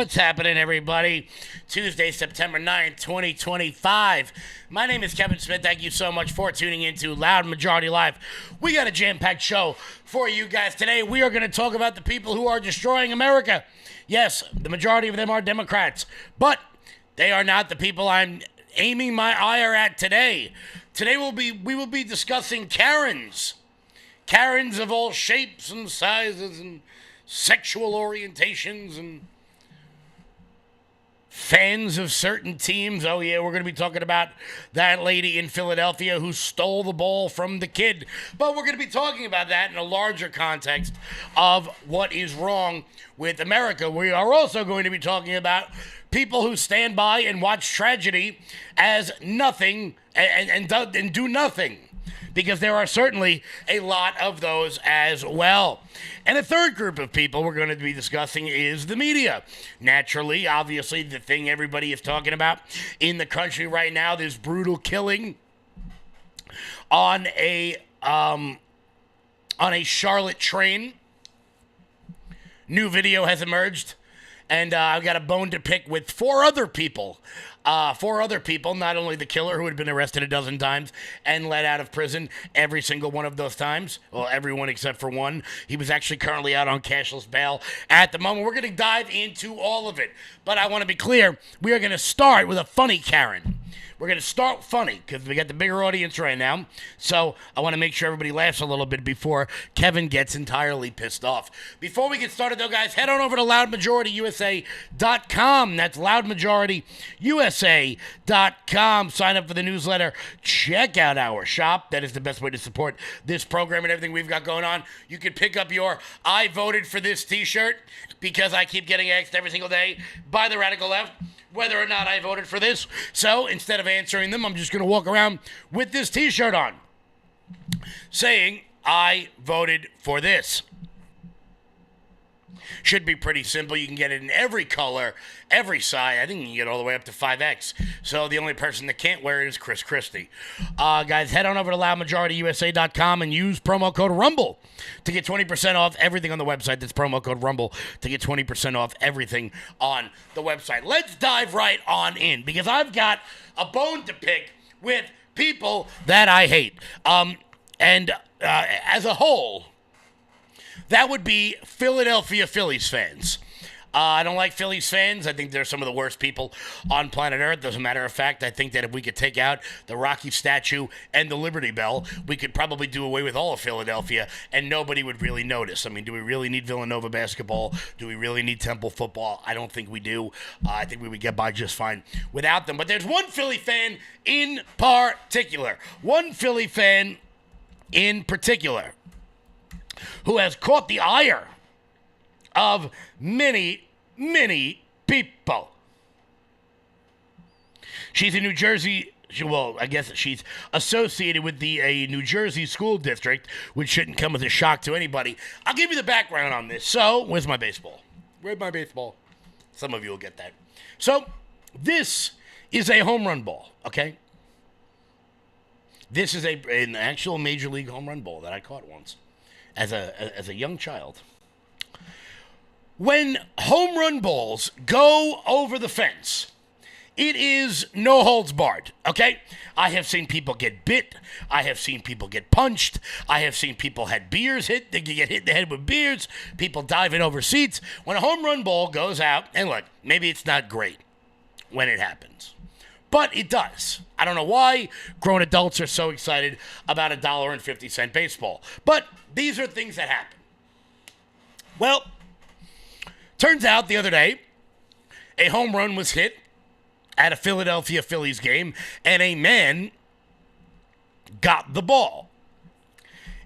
What's happening, everybody? Tuesday, September 9th, 2025. My name is Kevin Smith. Thank you so much for tuning in to Loud Majority Live. We got a jam-packed show for you guys today. We are going to talk about the people who are destroying America. Yes, the majority of them are Democrats, but they are not the people I'm aiming my ire at today. Today we will be discussing Karens. Karens of all shapes and sizes and sexual orientations and fans of certain teams. Oh, yeah, we're going to be talking about that lady in Philadelphia who stole the ball from the kid. But we're going to be talking about that in a larger context of what is wrong with America. We are also going to be talking about people who stand by and watch tragedy as nothing and do nothing. Because there are certainly a lot of those as well. And a third group of people we're going to be discussing is the media. Naturally, obviously, the thing everybody is talking about in the country right now, this brutal killing on a Charlotte train. New video has emerged, and I've got a bone to pick with four other people, not only the killer who had been arrested a dozen times and let out of prison every single one of those times. Well, everyone except for one. He was actually currently out on cashless bail at the moment. We're going to dive into all of it. But I want to be clear, we are going to start with a funny Karen. We're going to start funny because we got the bigger audience right now. So I want to make sure everybody laughs a little bit before Kevin gets entirely pissed off. Before we get started, though, guys, head on over to loudmajorityusa.com. That's loudmajorityusa.com. Sign up for the newsletter. Check out our shop. That is the best way to support this program and everything we've got going on. You can pick up your I voted for this t-shirt because I keep getting asked every single day by the radical left whether or not I voted for this. So instead of answering them, I'm just going to walk around with this t-shirt on saying, I voted for this. Should be pretty simple. You can get it in every color, every size. I think you can get all the way up to 5X. So the only person that can't wear it is Chris Christie. Guys, head on over to loudmajorityusa.com and use promo code RUMBLE to get 20% off everything on the website. That's promo code RUMBLE to get 20% off everything on the website. Let's dive right on in because I've got a bone to pick with people that I hate. And as a whole, that would be Philadelphia Phillies fans. I don't like Phillies fans. I think they're some of the worst people on planet Earth. As a matter of fact, I think that if we could take out the Rocky statue and the Liberty Bell, we could probably do away with all of Philadelphia and nobody would really notice. I mean, do we really need Villanova basketball? Do we really need Temple football? I don't think we do. I think we would get by just fine without them. But there's one Philly fan in particular. One Philly fan in particular who has caught the ire of many, many people. She's in New Jersey. I guess she's associated with the New Jersey school district, which shouldn't come as a shock to anybody. I'll give you the background on this. So, where's my baseball? Where's my baseball? Some of you will get that. So, this is a home run ball, okay? This is an actual Major League home run ball that I caught once as a young child. When home run balls go over the fence, it is no holds barred, okay? I have seen people get bit. I have seen people get punched. I have seen people had beers hit. They get hit in the head with beers. People diving over seats. When a home run ball goes out, and look, maybe it's not great when it happens, but it does. I don't know why grown adults are so excited about $1.50 baseball, but these are things that happen. Well, turns out the other day, a home run was hit at a Philadelphia Phillies game, and a man got the ball.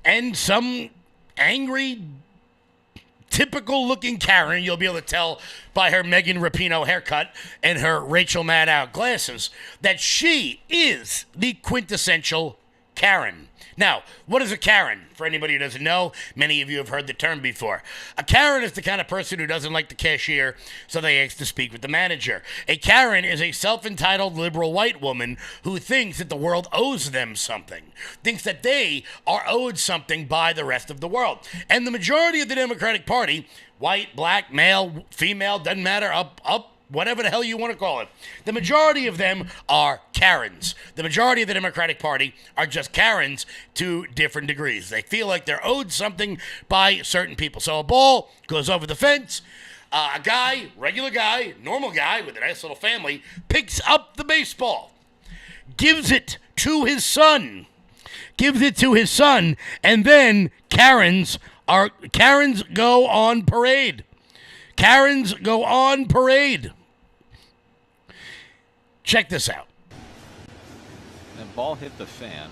And some angry, typical-looking Karen, you'll be able to tell by her Megan Rapinoe haircut and her Rachel Maddow glasses, that she is the quintessential Karen. Now, what is a Karen? For anybody who doesn't know, many of you have heard the term before. A Karen is the kind of person who doesn't like the cashier, so they ask to speak with the manager. A Karen is a self-entitled liberal white woman who thinks that the world owes them something, thinks that they are owed something by the rest of the world. And the majority of the Democratic Party, white, black, male, female, doesn't matter, up, whatever the hell you want to call it. The majority of them are Karens. The majority of the Democratic Party are just Karens to different degrees. They feel like they're owed something by certain people. So a ball goes over the fence. A guy, regular guy, normal guy with a nice little family, picks up the baseball, gives it to his son. And then Karens go on parade. Karens go on parade. Check this out. And ball hit the fan.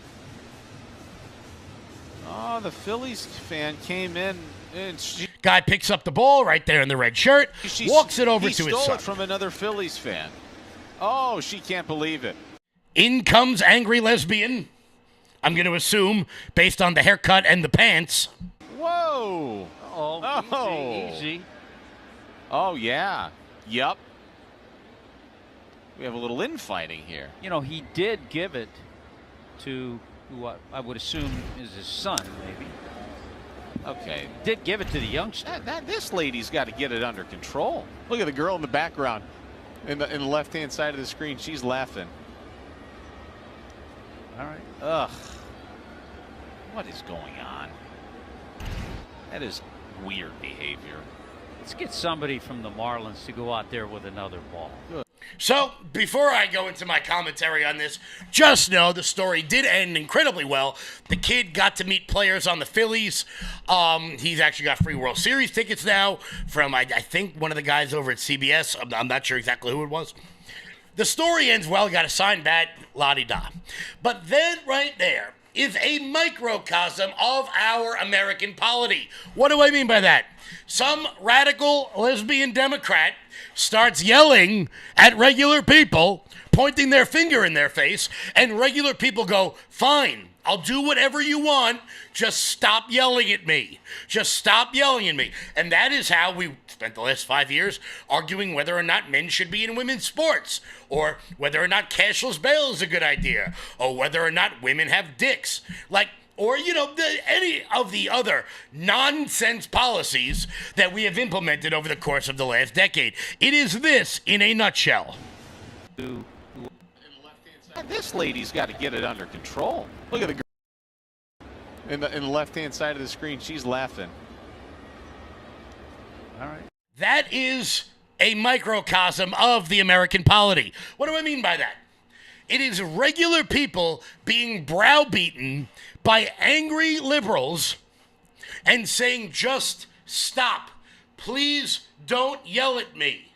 Oh, the Phillies fan came in. And guy picks up the ball right there in the red shirt, walks it over to his son. He stole it from another Phillies fan. Oh, she can't believe it. In comes angry lesbian. I'm going to assume, based on the haircut and the pants. Whoa. Easy. Oh, yeah. Yup. We have a little infighting here. You know, he did give it to who I would assume is his son, maybe. Okay. Did give it to the youngster. This lady's got to get it under control. Look at the girl in the background in the left-hand side of the screen. She's laughing. All right. Ugh. What is going on? That is weird behavior. Let's get somebody from the Marlins to go out there with another ball. Good. So, before I go into my commentary on this, just know the story did end incredibly well. The kid got to meet players on the Phillies. He's actually got free World Series tickets now from, I think, one of the guys over at CBS. I'm not sure exactly who it was. The story ends well. Got a signed bat, la-di-da. But then, right there, is a microcosm of our American polity. What do I mean by that? Some radical lesbian Democrat starts yelling at regular people, pointing their finger in their face, and regular people go, fine, I'll do whatever you want, just stop yelling at me. Just stop yelling at me. And that is how we spent the last 5 years arguing whether or not men should be in women's sports, or whether or not cashless bail is a good idea, or whether or not women have dicks. Or, any of the other nonsense policies that we have implemented over the course of the last decade. It is this in a nutshell. This lady's got to get it under control. Look at the girl in the left-hand side of the screen. She's laughing. All right. That is a microcosm of the American polity. What do I mean by that? It is regular people being browbeaten by angry liberals and saying, just stop. Please don't yell at me.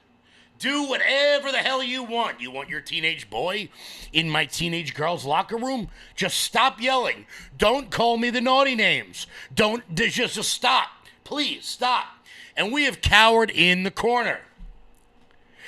Do whatever the hell you want. You want your teenage boy in my teenage girl's locker room? Just stop yelling. Don't call me the naughty names. Just stop. Please stop. And we have cowered in the corner.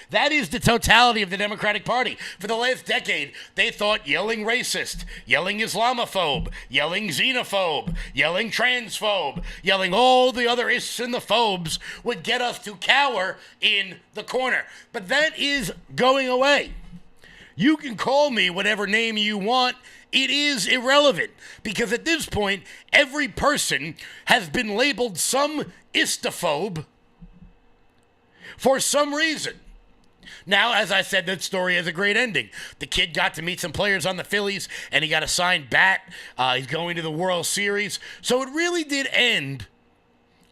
That is the totality of the Democratic Party. For the last decade, they thought yelling racist, yelling Islamophobe, yelling xenophobe, yelling transphobe, yelling all the other ists and the phobes would get us to cower in the corner. But that is going away. You can call me whatever name you want. It is irrelevant, because at this point, every person has been labeled some istophobe for some reason. Now, as I said, that story has a great ending. The kid got to meet some players on the Phillies, and he got a signed bat. He's going to the World Series. So it really did end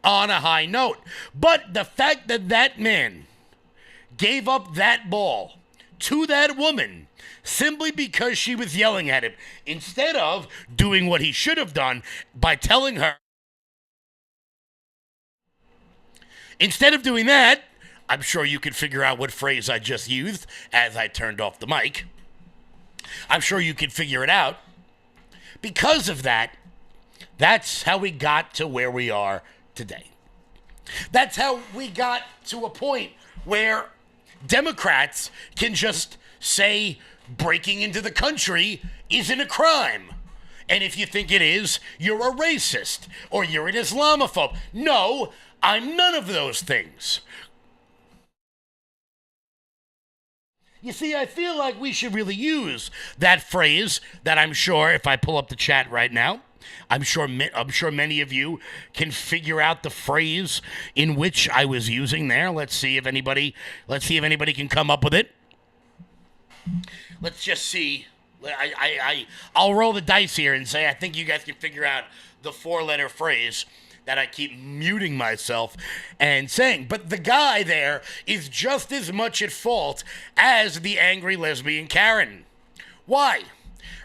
on a high note. But the fact that that man gave up that ball to that woman simply because she was yelling at him, instead of doing what he should have done by telling her. Instead of doing that, I'm sure you could figure out what phrase I just used as I turned off the mic. I'm sure you could figure it out. Because of that, that's how we got to where we are today. That's how we got to a point where Democrats can just say breaking into the country isn't a crime. And if you think it is, you're a racist or you're an Islamophobe. No, I'm none of those things. You see, I feel like we should really use that phrase that I'm sure, if I pull up the chat right now, I'm sure many of you can figure out the phrase in which I was using there. Let's see if anybody can come up with it. Let's just see. I'll roll the dice here and say I think you guys can figure out the 4-letter phrase that I keep muting myself and saying. But the guy there is just as much at fault as the angry lesbian Karen. Why?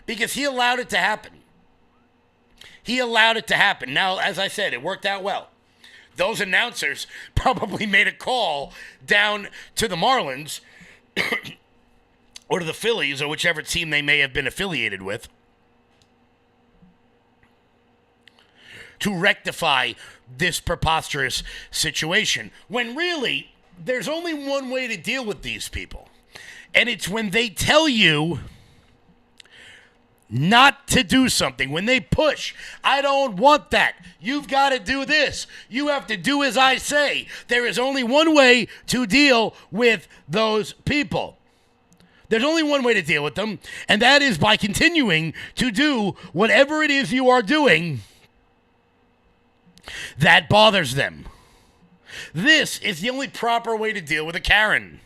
Because he allowed it to happen. He allowed it to happen. Now, as I said, it worked out well. Those announcers probably made a call down to the Marlins or to the Phillies or whichever team they may have been affiliated with to rectify this preposterous situation. When really, there's only one way to deal with these people. And it's when they tell you not to do something, when they push. I don't want that. You've got to do this. You have to do as I say. There is only one way to deal with those people. There's only one way to deal with them, and that is by continuing to do whatever it is you are doing that bothers them. This is the only proper way to deal with a Karen.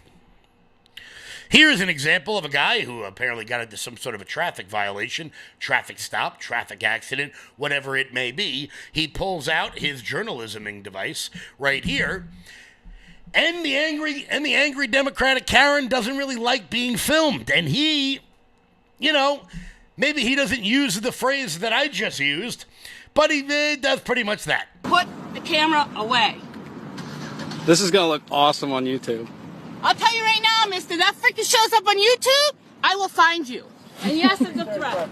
Here's an example of a guy who apparently got into some sort of a traffic violation, traffic stop, traffic accident, whatever it may be. He pulls out his journalisming device right here. And the angry Democratic Karen doesn't really like being filmed. And he, maybe he doesn't use the phrase that I just used, but he does pretty much that. Put the camera away. This is going to look awesome on YouTube. I'll tell you right now, mister, that freaking shows up on YouTube, I will find you. And yes, it's a threat.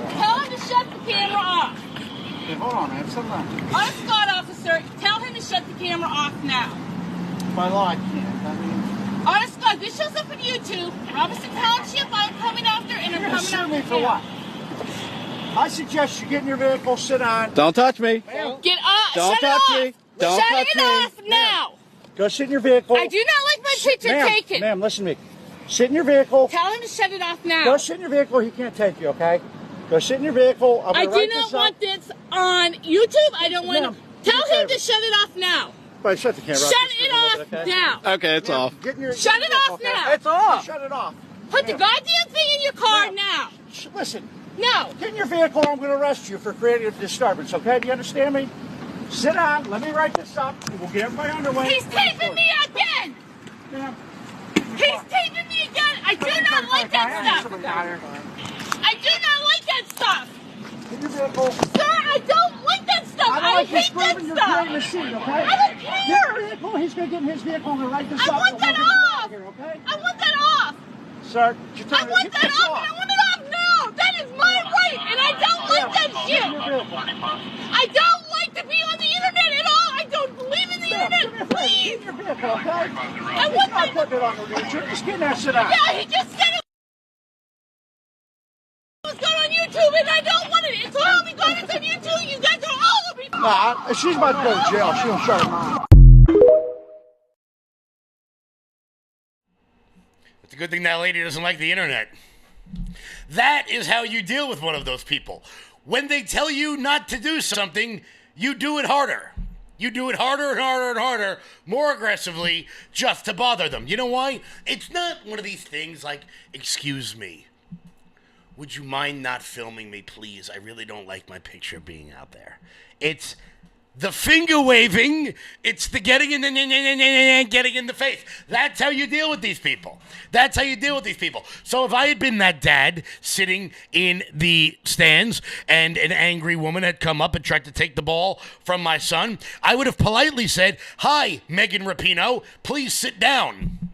Tell him to shut the camera off. Hey, hold on, I have something on. Honest God, officer, tell him to shut the camera off now. By law, I can't. I mean... Honest God, this shows up on YouTube. Robinson Township, I'm coming after, and I'm coming Sue me after for him. what? I suggest you get in your vehicle, sit down. Don't touch me. Get off. Don't Shut touch it off. me. Don't Shut touch it me. off now. Go sit in your vehicle. I do not like my picture taken. Ma'am, listen to me. Sit in your vehicle. Tell him to shut it off now. Go sit in your vehicle. He can't take you, okay? Go sit in your vehicle. I do not want this on YouTube. I don't want Ma'am, to. Tell him to shut it off now. But shut the camera off. Shut just it for a little off bit, okay? now. Okay, it's off. Get in your Shut it vehicle, off okay? now. It's off. Shut it off. Put the Ma'am. goddamn thing in your car Ma'am. now. Listen, No. get in your vehicle. I'm going to arrest you for creating a disturbance, okay? Do you understand me? Sit down. Let me write this up. We'll get everybody underway. He's taping me again. Ma'am. He's taping me again. I do not like that stuff. I do not like that stuff. Get in your vehicle. Sir, I don't like that stuff. I don't I like you hate that screaming. You're creating a stuff. scene, okay? I don't Get care. in your vehicle. He's going to get in his vehicle and write this I up. want and that we'll get you out off. of here, okay? I want that off. Sir, you I tell me. want Get that this off, and I want it off now. That is my right, and I don't like that Get in shit. your vehicle. I don't like to be on the internet at all. I don't believe in the Ma'am, internet. Get in Please. your vehicle, okay? I want He's not that. putting it on the road. You're just getting there, sit down. Yeah, he just said it was going on YouTube, and I don't want it. It's all because it's on YouTube. You guys are all over me. Nah, she's about to go to jail. She don't shut her mouth. It's a good thing that lady doesn't like the internet. That is how you deal with one of those people. When they tell you not to do something, you do it harder. You do it harder and harder and harder, more aggressively, just to bother them. You know why? It's not one of these things like, excuse me, would you mind not filming me, please? I really don't like my picture being out there. It's the finger waving. It's the getting in the face. That's how you deal with these people. That's how you deal with these people. So if I had been that dad sitting in the stands and an angry woman had come up and tried to take the ball from my son, I would have politely said, "Hi, Megan Rapinoe, please sit down.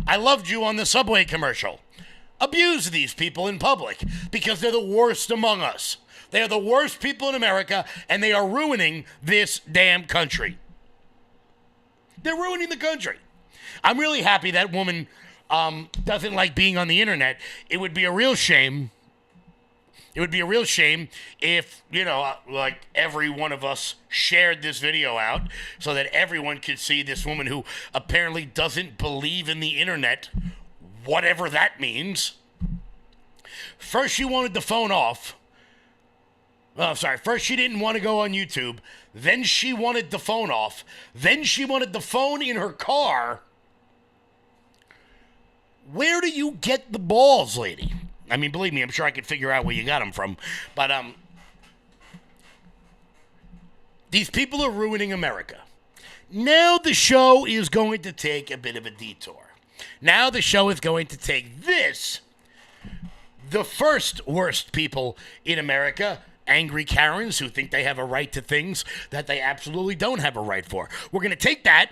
I loved you on the Subway commercial." Abuse these people in public because they're the worst among us. They are the worst people in America, and they are ruining this damn country. They're ruining the country. I'm really happy that woman doesn't like being on the internet. It would be a real shame. It would be a real shame if, like every one of us shared this video out so that everyone could see this woman who apparently doesn't believe in the internet, whatever that means. First, she wanted the phone off. First, she didn't want to go on YouTube. Then she wanted the phone off. Then she wanted the phone in her car. Where do you get the balls, lady? I mean, believe me, I'm sure I could figure out where you got them from. But these people are ruining America. Now the show is going to take a bit of a detour. Now the show is going to take this, the first worst people in America, angry Karens who think they have a right to things that they absolutely don't have a right for. We're going to take that,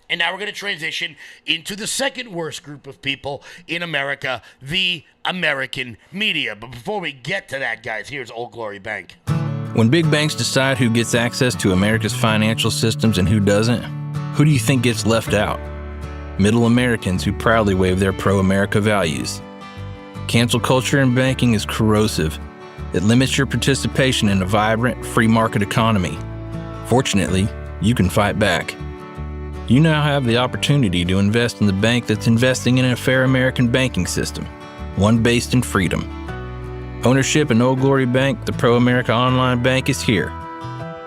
and now we're going to transition into the second worst group of people in America, the American media. But before we get to that, guys, here's Old Glory Bank. When big banks decide who gets access to America's financial systems and who doesn't, who do you think gets left out? Middle Americans who proudly wave their pro-America values. Cancel culture in banking is corrosive. It limits your participation in a vibrant, free market economy. Fortunately, you can fight back. You now have the opportunity to invest in the bank that's investing in a fair American banking system, one based in freedom. Ownership in Old Glory Bank, the pro-America online bank, is here.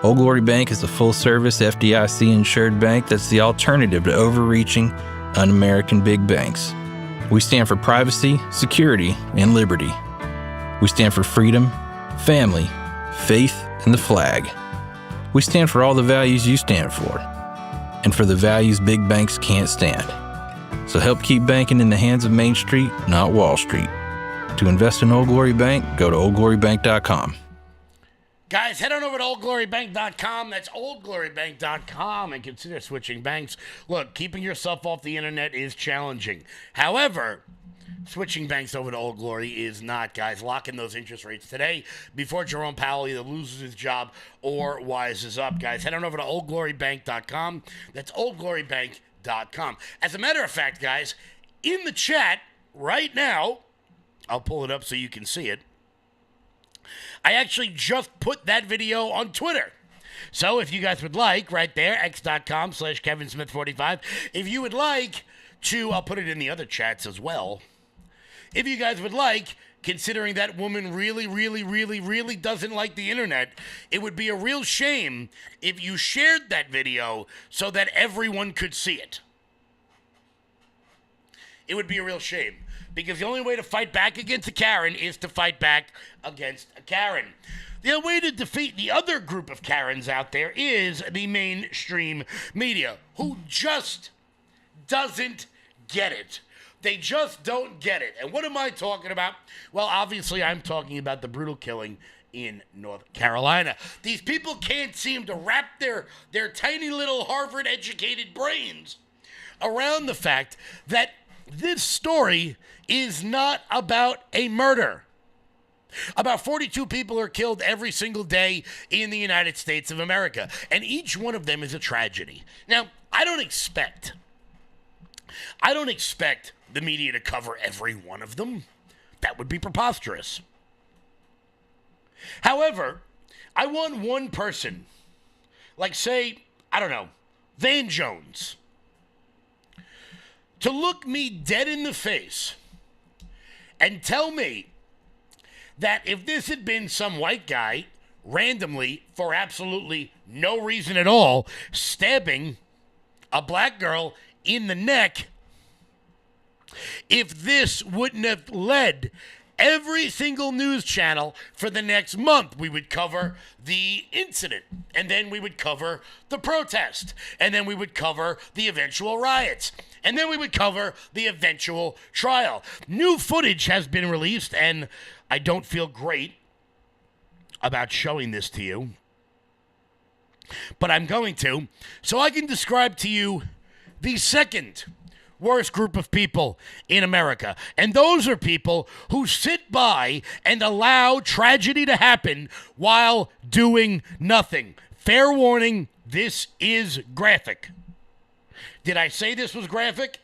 Old Glory Bank is a full-service FDIC-insured bank that's the alternative to overreaching, un-American big banks. We stand for privacy, security, and liberty. We stand for freedom, family, faith, and the flag. We stand for all the values you stand for, and for the values big banks can't stand. So help keep banking in the hands of Main Street, not Wall Street. To invest in Old Glory Bank, go to oldglorybank.com. Guys, head on over to oldglorybank.com. That's oldglorybank.com, and consider switching banks. Look, keeping yourself off the internet is challenging. However, switching banks over to Old Glory is not, guys. Lock in those interest rates today before Jerome Powell either loses his job or wises up, guys. Head on over to oldglorybank.com. That's oldglorybank.com. As a matter of fact, guys, in the chat right now, I'll pull it up so you can see it. I actually just put that video on Twitter. So if you guys would like, right there, x.com/KevinSmith45, if you would like to, I'll put it in the other chats as well. If you guys would like, considering that woman really, really, really, really doesn't like the internet, it would be a real shame if you shared that video so that everyone could see it. It would be a real shame. Because the only way to fight back against a Karen is to fight back against a Karen. The way to defeat the other group of Karens out there is the mainstream media, who just doesn't get it. They just don't get it. And what am I talking about? Well, obviously, I'm talking about the brutal killing in North Carolina. These people can't seem to wrap their tiny little Harvard-educated brains around the fact that this story is not about a murder. About 42 people are killed every single day in the United States of America, and each one of them is a tragedy. Now, I don't expect the media to cover every one of them. That would be preposterous. However, I want one person, like say, I don't know, Van Jones, to look me dead in the face and tell me that if this had been some white guy randomly, for absolutely no reason at all, stabbing a black girl in the neck, if this wouldn't have led every single news channel for the next month. We would cover the incident, and then we would cover the protest, and then we would cover the eventual riots, and then we would cover the eventual trial. New footage has been released, and I don't feel great about showing this to you, but I'm going to, so I can describe to you the second worst group of people in America. And those are people who sit by and allow tragedy to happen while doing nothing. Fair warning, this is graphic. Did I say this was graphic?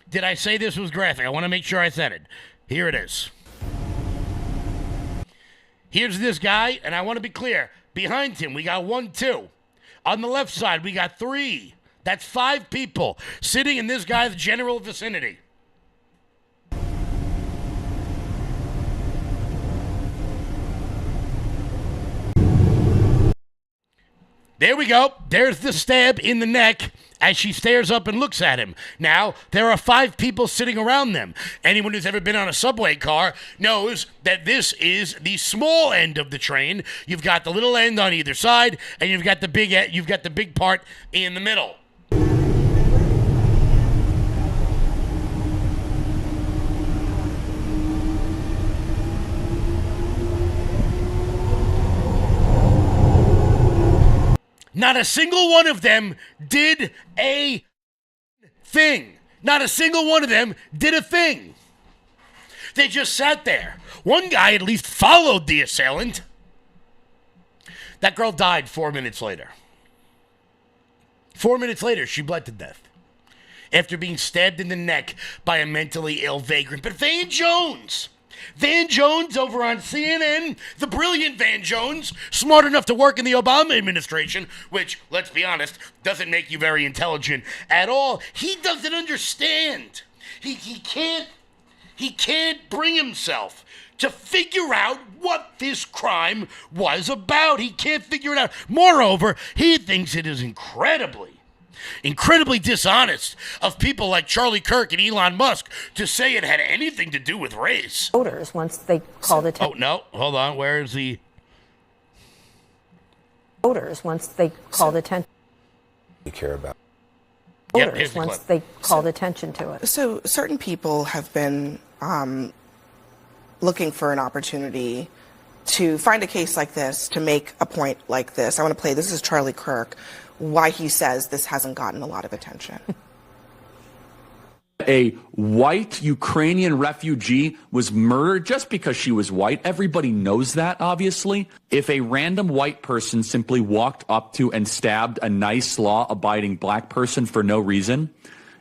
Did I say this was graphic? I want to make sure I said it. Here it is. Here's this guy, and I want to be clear. Behind him, we got 1, 2. On the left side, we got 3. That's 5 people sitting in this guy's general vicinity. There we go. There's the stab in the neck as she stares up and looks at him. Now, there are 5 people sitting around them. Anyone who's ever been on a subway car knows that this is the small end of the train. You've got the little end on either side, and you've got the big part in the middle. Not a single one of them did a thing. Not a single one of them did a thing. They just sat there. One guy at least followed the assailant. That girl died 4 minutes later. 4 minutes later, she bled to death after being stabbed in the neck by a mentally ill vagrant. But Van Jones over on CNN, the brilliant Van Jones, smart enough to work in the Obama administration, which, let's be honest, doesn't make you very intelligent at all. He doesn't understand. He can't bring himself to figure out what this crime was about. He can't figure it out. Moreover, he thinks it is incredibly dishonest of people like Charlie Kirk and Elon Musk to say it had anything to do with race. Voters, once they called attention. Oh, no. Hold on. Where is the... Voters, once they called attention. You care about. Yep, Voters, once they called attention to it. So certain people have been looking for an opportunity to find a case like this, to make a point like this. I want to play, this is Charlie Kirk, why he says this hasn't gotten a lot of attention. A white Ukrainian refugee was murdered just because she was white. Everybody knows that, obviously. If a random white person simply walked up to and stabbed a nice, law-abiding black person for no reason,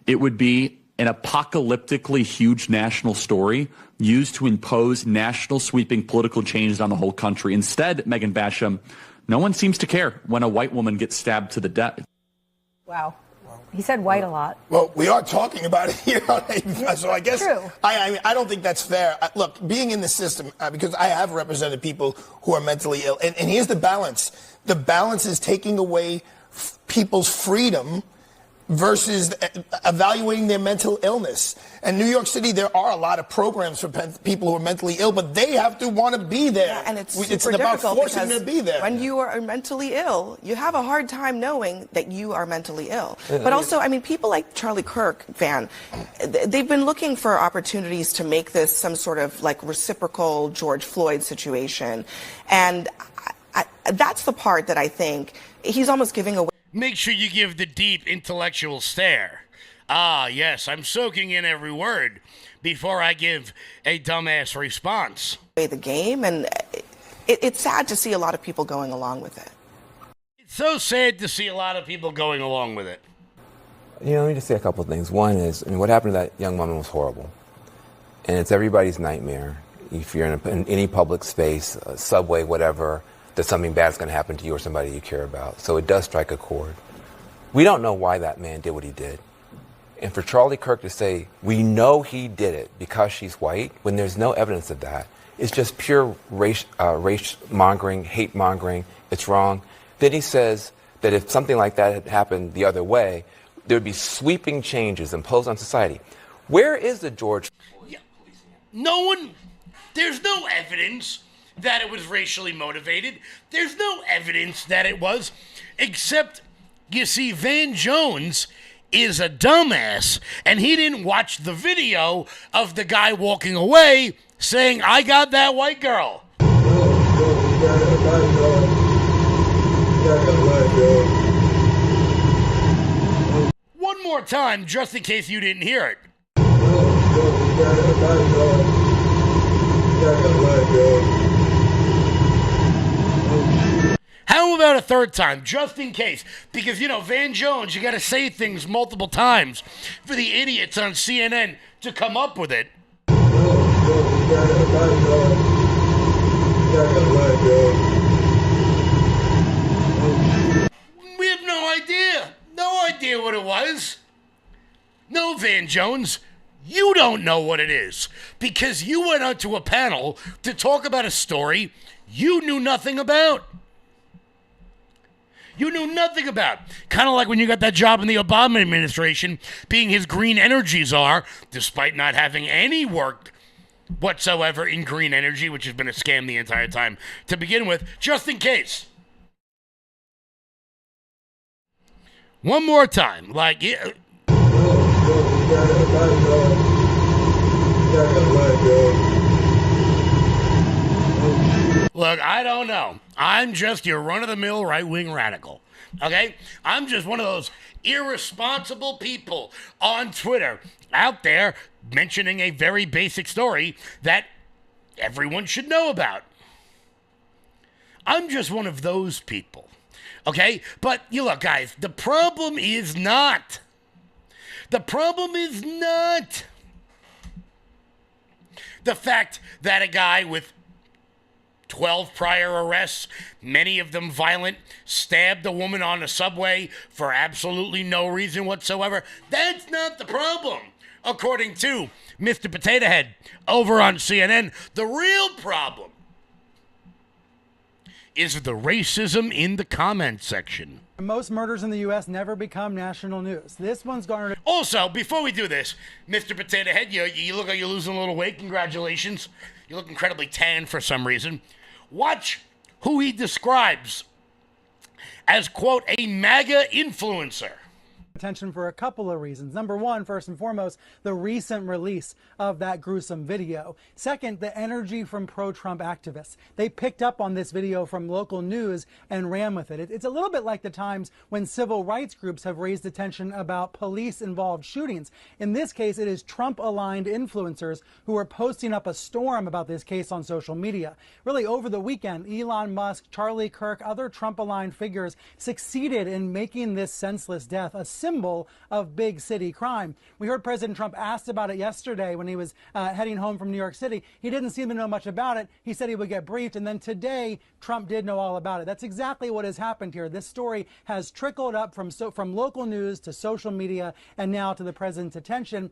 it would be an apocalyptically huge national story used to impose national sweeping political changes on the whole country. Instead, Megan Basham, no one seems to care when a white woman gets stabbed to the death. Wow. He said white a lot. Well, we are talking about it here, so I guess True. I mean, I don't think that's fair. Look, being in the system, because I have represented people who are mentally ill, and here's the balance. The balance is taking away people's freedom versus evaluating their mental illness. And New York City, there are a lot of programs for people who are mentally ill, but they have to want to be there. Yeah, and it's about forcing them to be there. When you are mentally ill, you have a hard time knowing that you are mentally ill. But also, I mean, people like Charlie Kirk, Van, they've been looking for opportunities to make this some sort of like reciprocal George Floyd situation. And that's the part that I think he's almost giving away. Make sure you give the deep intellectual stare. Ah, yes, I'm soaking in every word before I give a dumbass response. The game, and it's sad to see a lot of people going along with it. It's so sad to see a lot of people going along with it. You know, let me just say a couple of things. One is, I mean, what happened to that young woman was horrible. And it's everybody's nightmare. If you're in any public space, a subway, whatever, that something bad's going to happen to you or somebody you care about. So it does strike a chord. We don't know why that man did what he did. And for Charlie Kirk to say, we know he did it because she's white, when there's no evidence of that, it's just pure race mongering, hate mongering, it's wrong. Then he says that if something like that had happened the other way, there would be sweeping changes imposed on society. Where is the George? Yeah, there's no evidence that it was racially motivated. There's no evidence that it was, except, you see, Van Jones is a dumbass, and he didn't watch the video of the guy walking away saying, I got that white girl. One more time, just in case you didn't hear it. How about a third time, just in case? Because, Van Jones, you got to say things multiple times for the idiots on CNN to come up with it. We have no idea. No idea what it was. No, Van Jones, you don't know what it is because you went onto a panel to talk about a story you knew nothing about. You knew nothing about. Kind of like when you got that job in the Obama administration, being his green energy czar, despite not having any work whatsoever in green energy, which has been a scam the entire time to begin with, just in case. One more time. Look, I don't know. I'm just your run-of-the-mill right-wing radical, okay? I'm just one of those irresponsible people on Twitter out there mentioning a very basic story that everyone should know about. I'm just one of those people, okay? But, look, guys, the problem is not the fact that a guy with 12 prior arrests, many of them violent, stabbed a woman on the subway for absolutely no reason whatsoever. That's not the problem, according to Mr. Potato Head over on CNN. The real problem is the racism in the comment section. Most murders in the U.S. never become national news. This one's garnered. Also, before we do this, Mr. Potato Head, you look like you're losing a little weight. Congratulations. You look incredibly tan for some reason. Watch who he describes as, quote, a MAGA influencer. Attention for a couple of reasons. Number one, first and foremost, the recent release of that gruesome video. Second, the energy from pro-Trump activists. They picked up on this video from local news and ran with it. It's a little bit like the times when civil rights groups have raised attention about police-involved shootings. In this case, it is Trump-aligned influencers who are posting up a storm about this case on social media. Really, over the weekend, Elon Musk, Charlie Kirk, other Trump-aligned figures succeeded in making this senseless death a symbol of big city crime. We heard President Trump asked about it yesterday when he was heading home from New York City. He didn't seem to know much about it. He said he would get briefed, and then today Trump did know all about it. That's exactly what has happened here. This story has trickled up from local news to social media and now to the president's attention.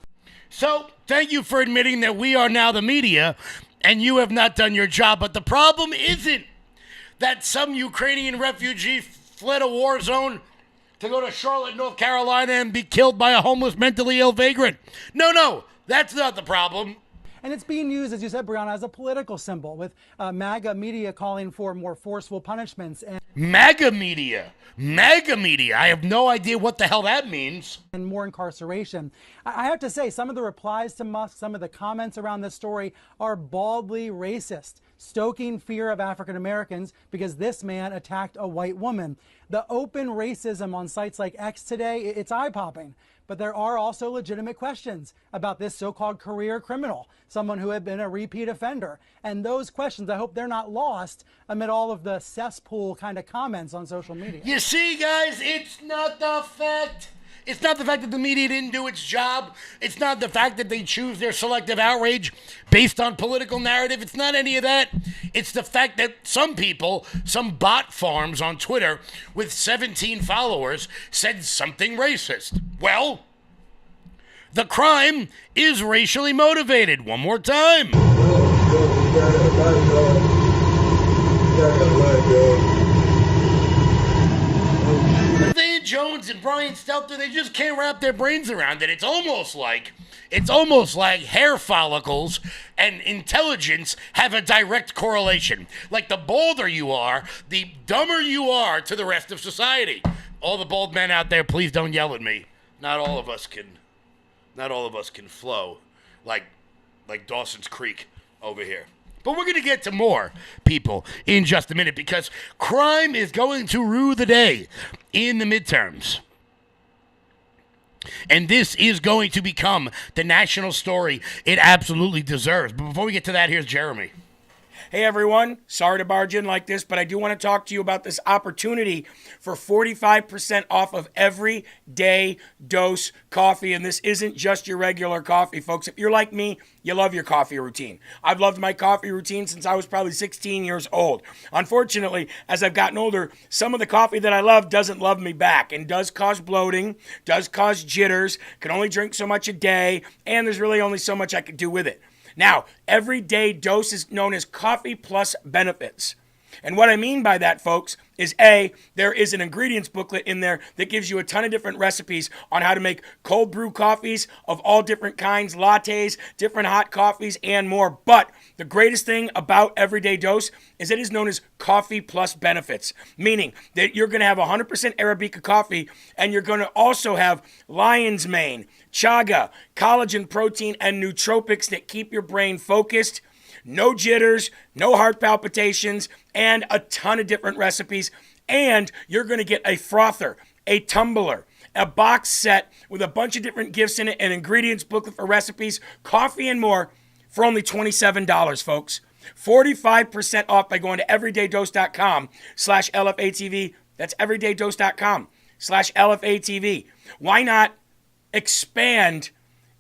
So, thank you for admitting that we are now the media and you have not done your job. But the problem isn't that some Ukrainian refugee fled a war zone to go to Charlotte, North Carolina and be killed by a homeless, mentally ill vagrant. No, that's not the problem. And it's being used, as you said, Brianna, as a political symbol, with MAGA media calling for more forceful punishments. And MAGA media. I have no idea what the hell that means. And more incarceration. I have to say, some of the replies to Musk, some of the comments around this story are baldly racist, stoking fear of African Americans because this man attacked a white woman. The open racism on sites like X today, it's eye-popping. But there are also legitimate questions about this so-called career criminal, someone who had been a repeat offender. And those questions, I hope they're not lost amid all of the cesspool kind of comments on social media. You see, guys, it's not the fact. It's not the fact that the media didn't do its job. It's not the fact that they choose their selective outrage based on political narrative. It's not any of that. It's the fact that some people, some bot farms on Twitter with 17 followers said something racist. Well, the crime is racially motivated. One more time. Van Jones and Brian Stelter, they just can't wrap their brains around it. It's almost like hair follicles and intelligence have a direct correlation. Like the balder you are, the dumber you are to the rest of society. All the bald men out there, please don't yell at me. Not all of us can flow like Dawson's Creek over here. But we're going to get to more people in just a minute because crime is going to rue the day in the midterms. And this is going to become the national story it absolutely deserves. But before we get to that, here's Jeremy. Hey everyone, sorry to barge in like this, but I do want to talk to you about this opportunity for 45% off of Everyday Dose coffee. And this isn't just your regular coffee, folks. If you're like me, you love your coffee routine. I've loved my coffee routine since I was probably 16 years old. Unfortunately, as I've gotten older, some of the coffee that I love doesn't love me back and does cause bloating, does cause jitters, can only drink so much a day, and there's really only so much I could do with it. Now, Everyday Dose is known as Coffee Plus Benefits. And what I mean by that, folks, is A, there is an ingredients booklet in there that gives you a ton of different recipes on how to make cold brew coffees of all different kinds, lattes, different hot coffees, and more. But the greatest thing about Everyday Dose is it is known as Coffee Plus Benefits, meaning that you're going to have 100% Arabica coffee, and you're going to also have lion's mane, chaga, collagen protein, and nootropics that keep your brain focused. No jitters, no heart palpitations, and a ton of different recipes. And you're going to get a frother, a tumbler, a box set with a bunch of different gifts in it, an ingredients booklet for recipes, coffee, and more for only $27, folks. 45% off by going to everydaydose.com/LFATV. That's everydaydose.com/LFATV. Why not expand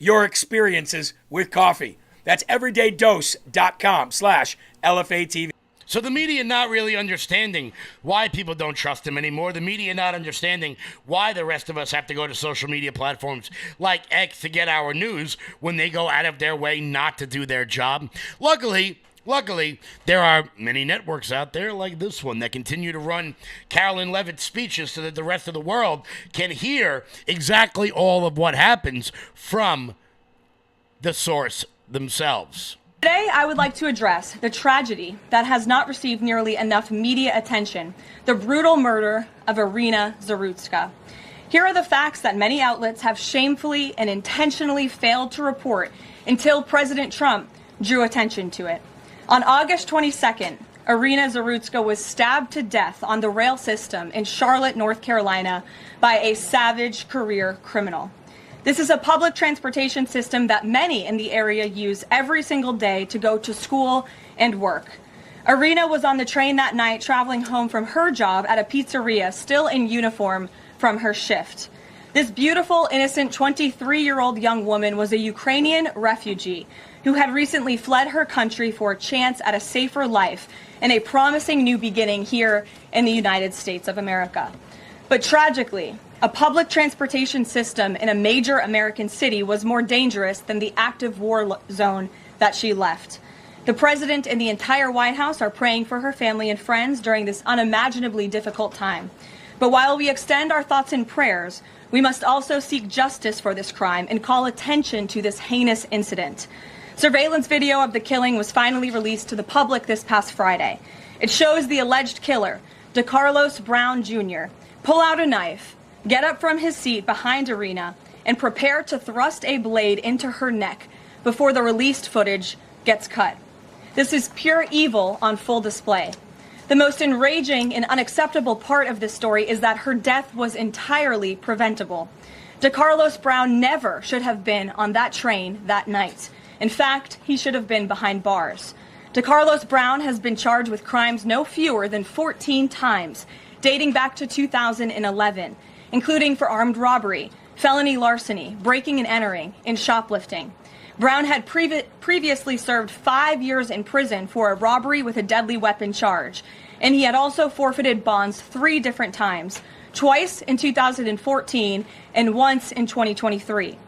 your experiences with coffee? That's everydaydose.com/LFATV. So the media not really understanding why people don't trust him anymore. The media not understanding why the rest of us have to go to social media platforms like X to get our news when they go out of their way not to do their job. Luckily, there are many networks out there like this one that continue to run Carolyn Levitt speeches so that the rest of the world can hear exactly all of what happens from the source themselves. Today, I would like to address the tragedy that has not received nearly enough media attention, the brutal murder of Irina Zarutska. Here are the facts that many outlets have shamefully and intentionally failed to report until President Trump drew attention to it. On August 22nd, Irina Zarutska was stabbed to death on the rail system in Charlotte, North Carolina by a savage career criminal. This is a public transportation system that many in the area use every single day to go to school and work. Irina was on the train that night traveling home from her job at a pizzeria, still in uniform from her shift. This beautiful, innocent 23-year-old young woman was a Ukrainian refugee who had recently fled her country for a chance at a safer life and a promising new beginning here in the United States of America. But tragically, a public transportation system in a major American city was more dangerous than the active war zone that she left. The president and the entire White House are praying for her family and friends during this unimaginably difficult time. But while we extend our thoughts and prayers, we must also seek justice for this crime and call attention to this heinous incident. Surveillance video of the killing was finally released to the public this past Friday. It shows the alleged killer, DeCarlos Brown Jr., pull out a knife, get up from his seat behind Irina, and prepare to thrust a blade into her neck before the released footage gets cut. This is pure evil on full display. The most enraging and unacceptable part of this story is that her death was entirely preventable. DeCarlos Brown never should have been on that train that night. In fact, he should have been behind bars. DeCarlos Brown has been charged with crimes no fewer than 14 times, dating back to 2011. Including for armed robbery, felony larceny, breaking and entering, and shoplifting. Brown had previously served 5 years in prison for a robbery with a deadly weapon charge, and he had also forfeited bonds 3 different times, twice in 2014 and once in 2023.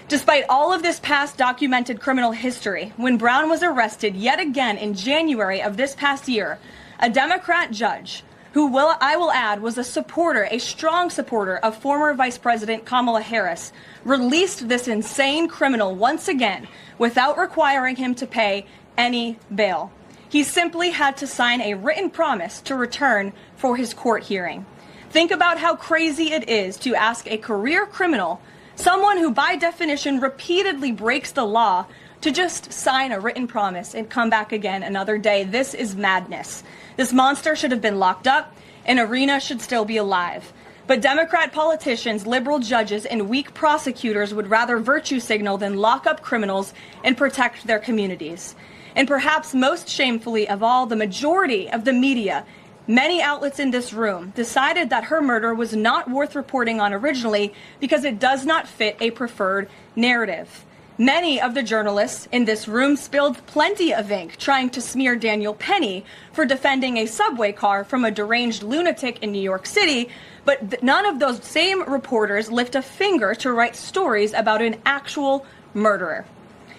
Despite all of this past documented criminal history, when Brown was arrested yet again in January of this past year, a Democrat judge, who I will add was a strong supporter of former Vice President Kamala Harris, released this insane criminal once again without requiring him to pay any bail. He simply had to sign a written promise to return for his court hearing. Think about how crazy it is to ask a career criminal, someone who by definition repeatedly breaks the law, to just sign a written promise and come back again another day. This is madness. This monster should have been locked up, and Irina should still be alive. But Democrat politicians, liberal judges, and weak prosecutors would rather virtue signal than lock up criminals and protect their communities. And perhaps most shamefully of all, the majority of the media, many outlets in this room, decided that her murder was not worth reporting on originally because it does not fit a preferred narrative. Many of the journalists in this room spilled plenty of ink trying to smear Daniel Penny for defending a subway car from a deranged lunatic in New York City, but none of those same reporters lift a finger to write stories about an actual murderer.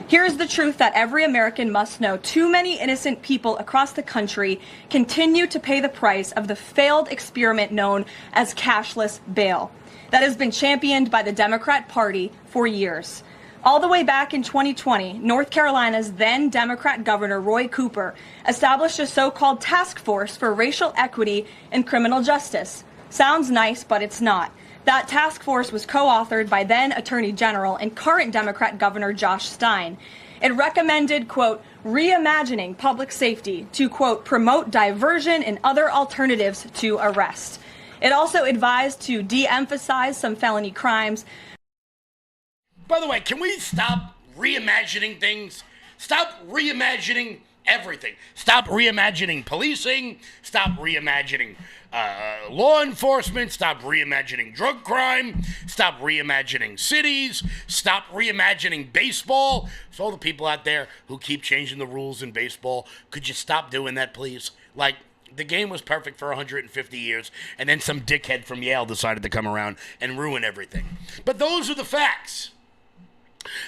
Here's the truth that every American must know. Too many innocent people across the country continue to pay the price of the failed experiment known as cashless bail that has been championed by the Democrat Party for years. All the way back in 2020, North Carolina's then Democrat Governor Roy Cooper established a so-called task force for racial equity in criminal justice. Sounds nice, but it's not. That task force was co-authored by then Attorney General and current Democrat Governor Josh Stein. It recommended, quote, reimagining public safety to, quote, promote diversion and other alternatives to arrest. It also advised to de-emphasize some felony crimes. By the way, can we stop reimagining things? Stop reimagining everything. Stop reimagining policing. Stop reimagining law enforcement. Stop reimagining drug crime. Stop reimagining cities. Stop reimagining baseball. So all the people out there who keep changing the rules in baseball, could you stop doing that, please? Like, the game was perfect for 150 years, and then some dickhead from Yale decided to come around and ruin everything. But those are the facts.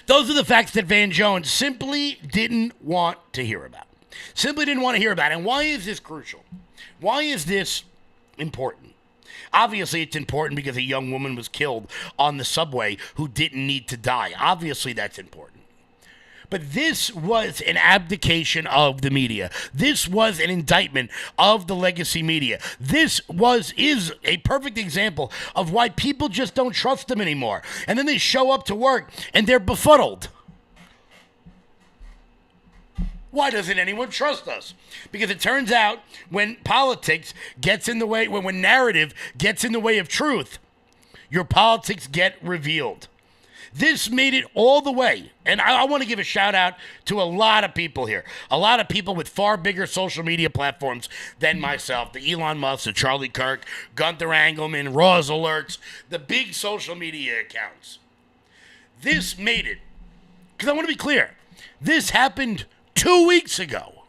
Those are the facts that Van Jones simply didn't want to hear about. Simply didn't want to hear about. And why is this crucial? Why is this important? Obviously, it's important because a young woman was killed on the subway who didn't need to die. Obviously, that's important. But this was an abdication of the media. This was an indictment of the legacy media. This is a perfect example of why people just don't trust them anymore. And then they show up to work and they're befuddled. Why doesn't anyone trust us? Because it turns out when politics gets in the way, when narrative gets in the way of truth, your politics get revealed. This made it all the way, and I want to give a shout out to a lot of people here, a lot of people with far bigger social media platforms than myself, the Elon Musk, the Charlie Kirk, Gunther Engelman, Roz Alerts, the big social media accounts. This made it, because I want to be clear, this happened 2 weeks ago.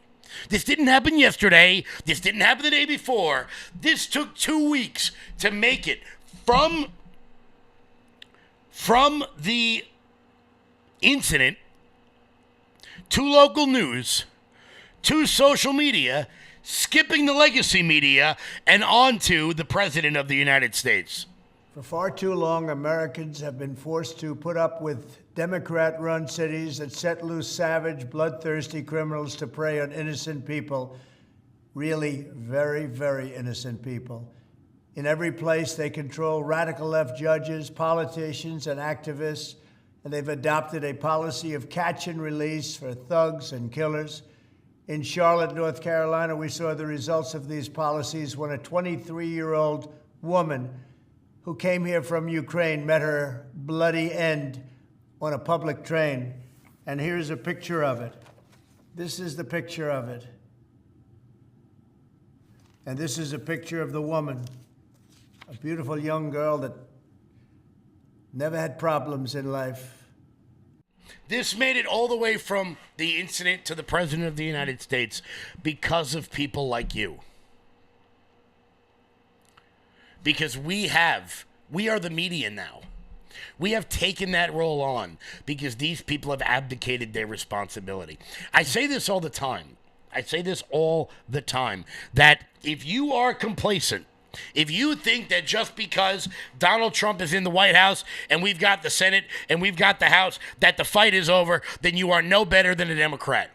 This didn't happen yesterday. This didn't happen the day before. This took 2 weeks to make it from the incident to local news to social media, skipping the legacy media, and on to the President of the United States. For far too long, Americans have been forced to put up with Democrat-run cities that set loose savage, bloodthirsty criminals to prey on innocent people, really very, very innocent people. In every place, they control radical left judges, politicians, and activists, and they've adopted a policy of catch and release for thugs and killers. In Charlotte, North Carolina, we saw the results of these policies when a 23-year-old woman who came here from Ukraine met her bloody end on a public train. And here's a picture of it. This is the picture of it. And this is a picture of the woman. A beautiful young girl that never had problems in life. This made it all the way from the incident to the President of the United States because of people like you. Because we are the media now. We have taken that role on because these people have abdicated their responsibility. I say this all the time. That if you are complacent, if you think that just because Donald Trump is in the White House and we've got the Senate and we've got the House, that the fight is over, then you are no better than a Democrat.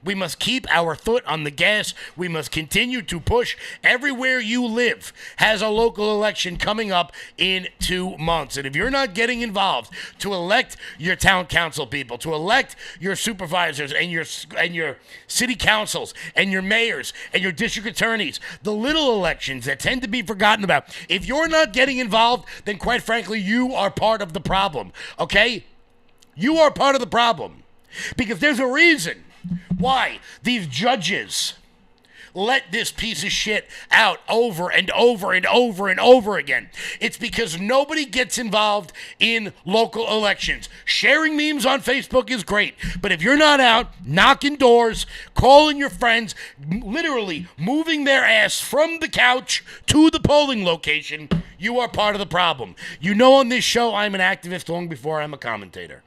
We must keep our foot on the gas. We must continue to push. Everywhere you live has a local election coming up in 2 months. And if you're not getting involved to elect your town council people, to elect your supervisors and your city councils and your mayors and your district attorneys, the little elections that tend to be forgotten about, if you're not getting involved, then quite frankly, you are part of the problem, okay? You are part of the problem. Because there's a reason Why? These judges let this piece of shit out over and over and over and over again. It's because nobody gets involved in local elections. Sharing memes on Facebook is great, but if you're not out knocking doors, calling your friends, literally moving their ass from the couch to the polling location, you are part of the problem. You know, on this show, I'm an activist long before I'm a commentator.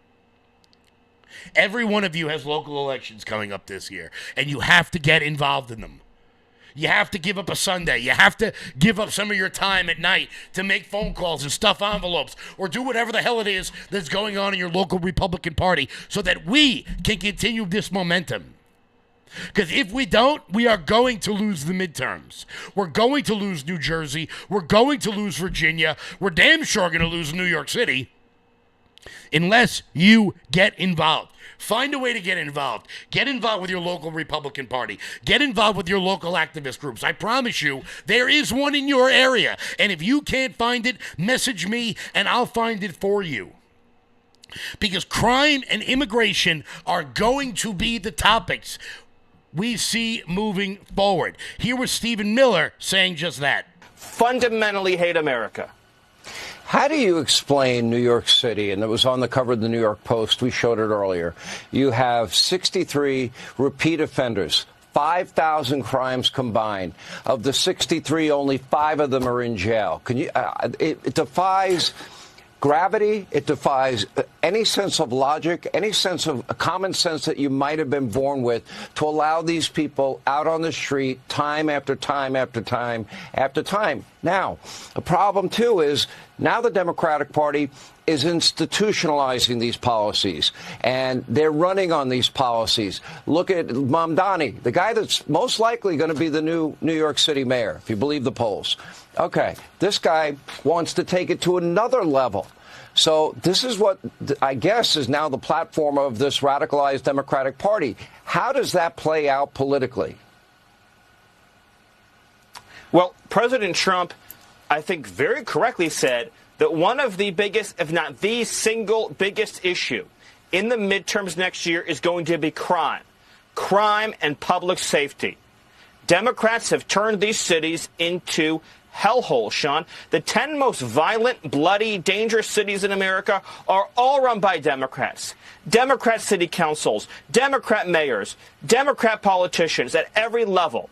Every one of you has local elections coming up this year, and you have to get involved in them. You have to give up a Sunday. You have to give up some of your time at night to make phone calls and stuff envelopes or do whatever the hell it is that's going on in your local Republican Party so that we can continue this momentum. Because if we don't, we are going to lose the midterms. We're going to lose New Jersey. We're going to lose Virginia. We're damn sure going to lose New York City unless you get involved. Find a way to get involved. Get involved with your local Republican Party. Get involved with your local activist groups. I promise you, there is one in your area. And if you can't find it, message me and I'll find it for you. Because crime and immigration are going to be the topics we see moving forward. Here was Stephen Miller saying just that. Fundamentally hate America. How do you explain New York City? And it was on the cover of the New York Post. We showed it earlier. You have 63 repeat offenders, 5,000 crimes combined. Of the 63, only 5 of them are in jail. Can you? It defies gravity. It defies any sense of logic, any sense of common sense that you might have been born with to allow these people out on the street time after time after time after time. Now, the problem, too, is now the Democratic Party is institutionalizing these policies, and they're running on these policies. Look at Mamdani, the guy that's most likely going to be the new New York City mayor, if you believe the polls. Okay, this guy wants to take it to another level. So this is what I guess is now the platform of this radicalized Democratic Party. How does that play out politically? Well, President Trump, I think very correctly said that one of the biggest, if not the single biggest issue in the midterms next year is going to be crime. Crime and public safety. Democrats have turned these cities into hellholes, Sean. The 10 most violent, bloody, dangerous cities in America are all run by Democrats. Democrat city councils, Democrat mayors, Democrat politicians at every level.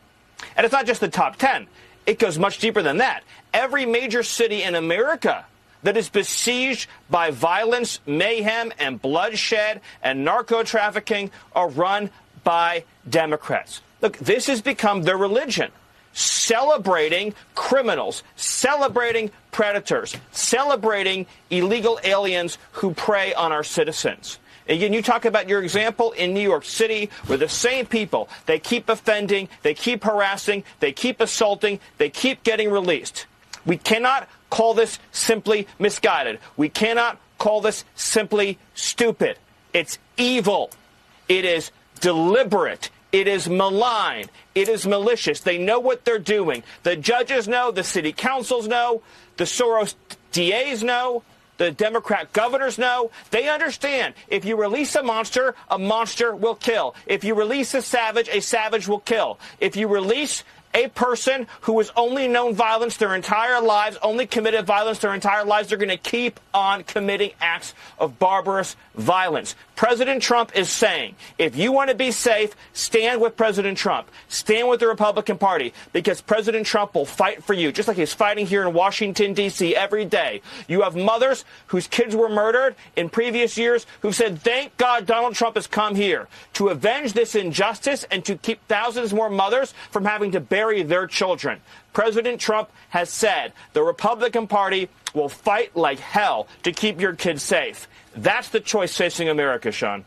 And it's not just the top 10. It goes much deeper than that. Every major city in America that is besieged by violence, mayhem, and bloodshed and narco-trafficking are run by Democrats. Look, this has become their religion. Celebrating criminals, celebrating predators, celebrating illegal aliens who prey on our citizens. Again, you talk about your example in New York City where the same people, they keep offending, they keep harassing, they keep assaulting, they keep getting released. We cannot call this simply misguided. We cannot call this simply stupid. It's evil. It is deliberate. It is malign. It is malicious. They know what they're doing. The judges know. The city councils know. The Soros DAs know. The Democrat governors know. They understand. If you release a monster will kill. If you release a savage will kill. If you release a person who has only known violence their entire lives, only committed violence their entire lives, they're going to keep on committing acts of barbarous violence. President Trump is saying, if you want to be safe, stand with President Trump. Stand with the Republican Party, because President Trump will fight for you, just like he's fighting here in Washington, D.C. every day. You have mothers whose kids were murdered in previous years who've said, thank God Donald Trump has come here to avenge this injustice and to keep thousands more mothers from having to bury their children. President Trump has said the Republican Party will fight like hell to keep your kids safe. That's the choice facing America, Sean.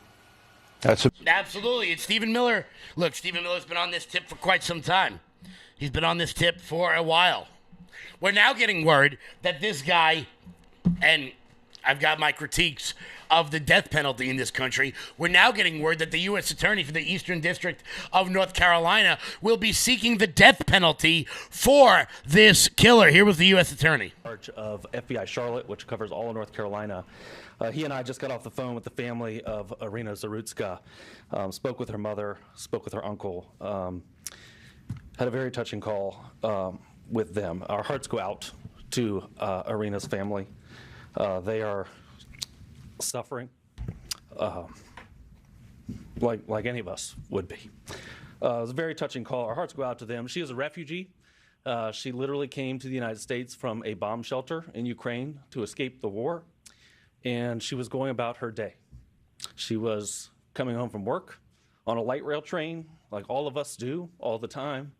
Absolutely. It's Stephen Miller. Look, Stephen Miller's been on this tip for quite some time. He's been on this tip for a while. We're now getting word that this guy, and I've got my critiques of the death penalty in this country, we're now getting word that the U.S. Attorney for the Eastern District of North Carolina will be seeking the death penalty for this killer. Here was the U.S. Attorney. charge of FBI Charlotte, which covers all of North Carolina. He and I just got off the phone with the family of Irina Zarutska, spoke with her mother, spoke with her uncle, had a very touching call with them. Our hearts go out to Irina's family. They are suffering like any of us would be. It was a very touching call. Our hearts go out to them. She is a refugee. She literally came to the United States from a bomb shelter in Ukraine to escape the war, and she was going about her day. She was coming home from work on a light rail train, like all of us do all the time,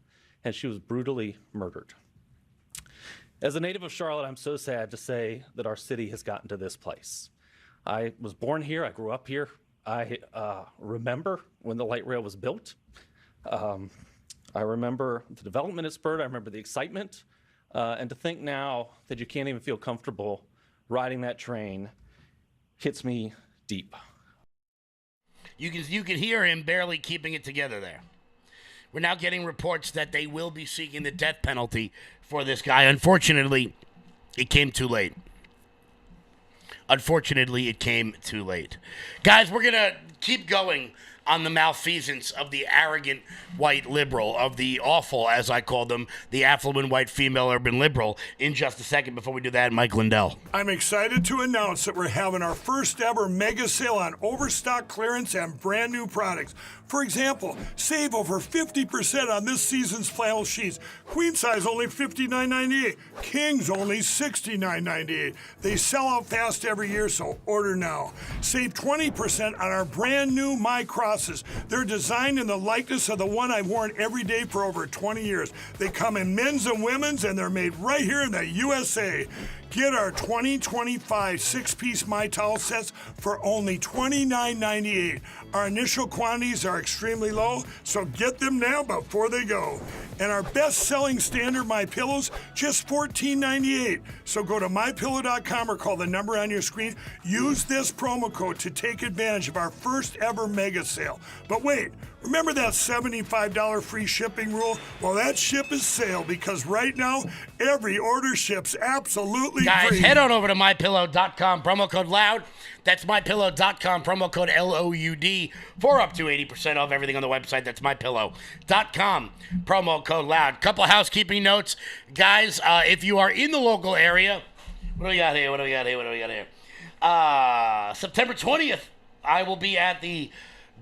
and she was brutally murdered. As a native of Charlotte, I'm so sad to say that our city has gotten to this place. I was born here, I grew up here. I remember when the light rail was built. I remember the development it spurred, I remember the excitement, and to think now that you can't even feel comfortable riding that train hits me deep. You can hear him barely keeping it together there. We're now getting reports that they will be seeking the death penalty for this guy. Unfortunately, it came too late. Guys, we're going to keep going on the malfeasance of the arrogant white liberal, of the awful, as I call them, the affluent white female urban liberal, in just a second. Before we do that, Mike Lindell. I'm excited to announce that we're having our first ever mega sale on overstock clearance and brand new products. For example, save over 50% on this season's flannel sheets. Queen size only $59.98. Kings only $69.98. They sell out fast every year, so order now. Save 20% on our brand new My Crosses. They're designed in the likeness of the one I've worn every day for over 20 years. They come in men's and women's, and they're made right here in the USA. Get our 2025 six-piece My Towel sets for only $29.98. Our initial quantities are extremely low, so get them now before they go. And our best-selling standard My Pillows, just $14.98. So go to MyPillow.com or call the number on your screen. Use this promo code to take advantage of our first ever mega sale. But wait, remember that $75 free shipping rule? Well, that ship is sale because right now, every order ships absolutely Guys, free. head on over to MyPillow.com, promo code LOUD. That's MyPillow.com, promo code LOUD, for up to 80% off everything on the website. That's MyPillow.com, promo code LOUD. Couple housekeeping notes. Guys, if you are in the local area, what do we got here? September 20th, I will be at the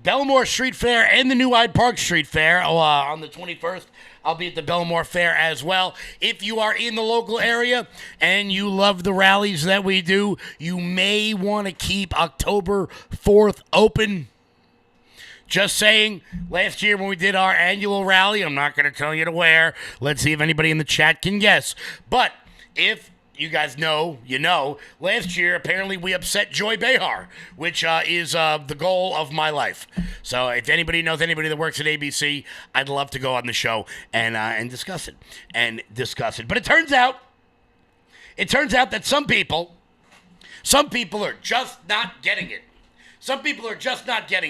Belmore Street Fair and the New Hyde Park Street Fair on the 21st. I'll be at the Belmore Fair as well. If you are in the local area and you love the rallies that we do, you may want to keep October 4th open. Just saying, last year when we did our annual rally, I'm not going to tell you to where. Let's see if anybody in the chat can guess. But if you guys know, last year apparently we upset Joy Behar, which is the goal of my life. So if anybody knows anybody that works at ABC, I'd love to go on the show and discuss it. But it turns out that some people are just not getting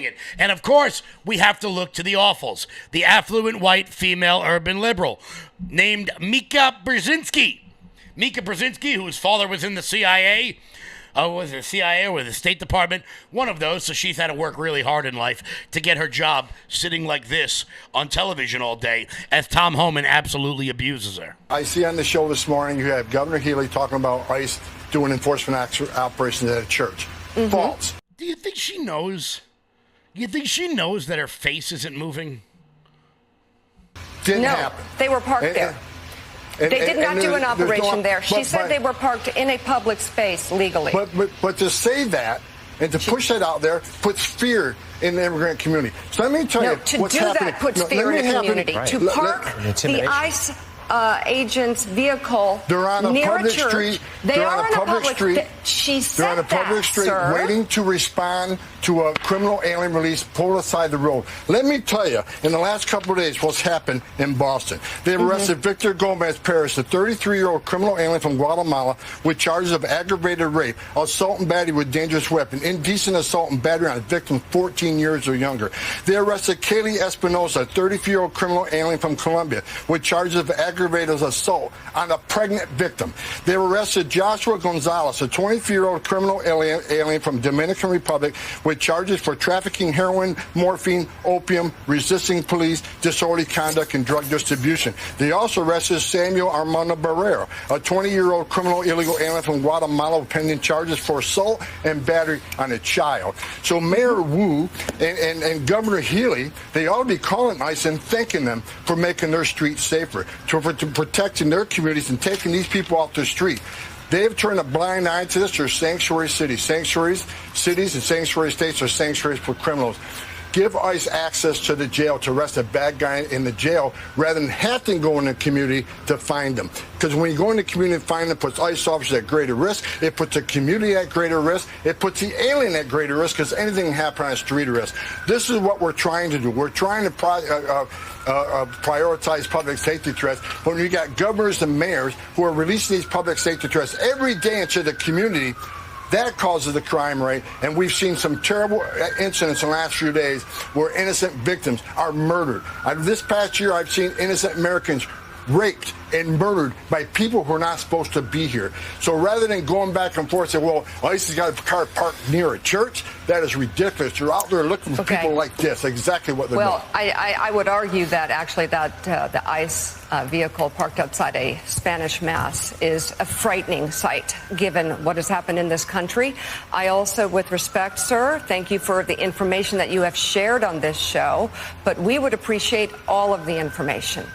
it. And of course, we have to look to the awfuls, the affluent white female urban liberal named Mika Brzezinski. Mika Brzezinski, whose father was in the CIA, was it the CIA or the State Department? One of those, so she's had to work really hard in life to get her job sitting like this on television all day as Tom Homan absolutely abuses her. I see on the show this morning you have Governor Healy talking about ICE doing enforcement operations at a church. Mm-hmm. False. Do you think she knows? That her face isn't moving? Didn't happen. They were parked there. They did not do an operation there. She said they were parked in a public space legally. But to say that and to push that out there puts fear in the immigrant community. So let me tell you what's happening. To do that puts fear in the community. Right. To park the ICE agent's vehicle they're on a near public a church. Street. They are on a public street. She said they're on a public street, sir. waiting to respond to a criminal alien release pulled aside the road. Let me tell you, in the last couple of days, what's happened in Boston. They've arrested Victor Gomez Perez, a 33-year-old criminal alien from Guatemala, with charges of aggravated rape, assault and battery with dangerous weapon, indecent assault and battery on a victim 14 years or younger. They arrested Kaylee Espinosa, a 34-year-old criminal alien from Colombia, with charges of aggravated aggravated assault on a pregnant victim. They arrested Joshua Gonzalez, a 23-year-old criminal alien from Dominican Republic, with charges for trafficking heroin, morphine, opium, resisting police, disorderly conduct, and drug distribution. They also arrested Samuel Armando Barrera, a 20-year-old criminal illegal alien from Guatemala, pending charges for assault and battery on a child. So Mayor Wu and Governor Healy, they ought to be calling ICE and thanking them for making their streets safer, for protecting their communities and taking these people off the street. They have turned a blind eye to this. They're sanctuary cities. Sanctuaries, cities and sanctuary states are sanctuaries for criminals. Give ICE access to the jail to arrest a bad guy in the jail rather than have to go in the community to find them. Because when you go in the community and find them, it puts ICE officers at greater risk. It puts the community at greater risk. It puts the alien at greater risk because anything can happen on the street risk. This is what we're trying to do. We're trying to prioritize public safety threats. When you got governors and mayors who are releasing these public safety threats every day into the community, that causes the crime rate, and we've seen some terrible incidents in the last few days where innocent victims are murdered. This past year, I've seen innocent Americans raped and murdered by people who are not supposed to be here. So rather than going back and forth and say, well, ICE has got a car parked near a church, that is ridiculous. You're out there looking for people like this, exactly what they're doing. Well, I would argue that actually that the ICE vehicle parked outside a Spanish mass is a frightening sight, given what has happened in this country. I also, with respect, sir, thank you for the information that you have shared on this show, but we would appreciate all of the information.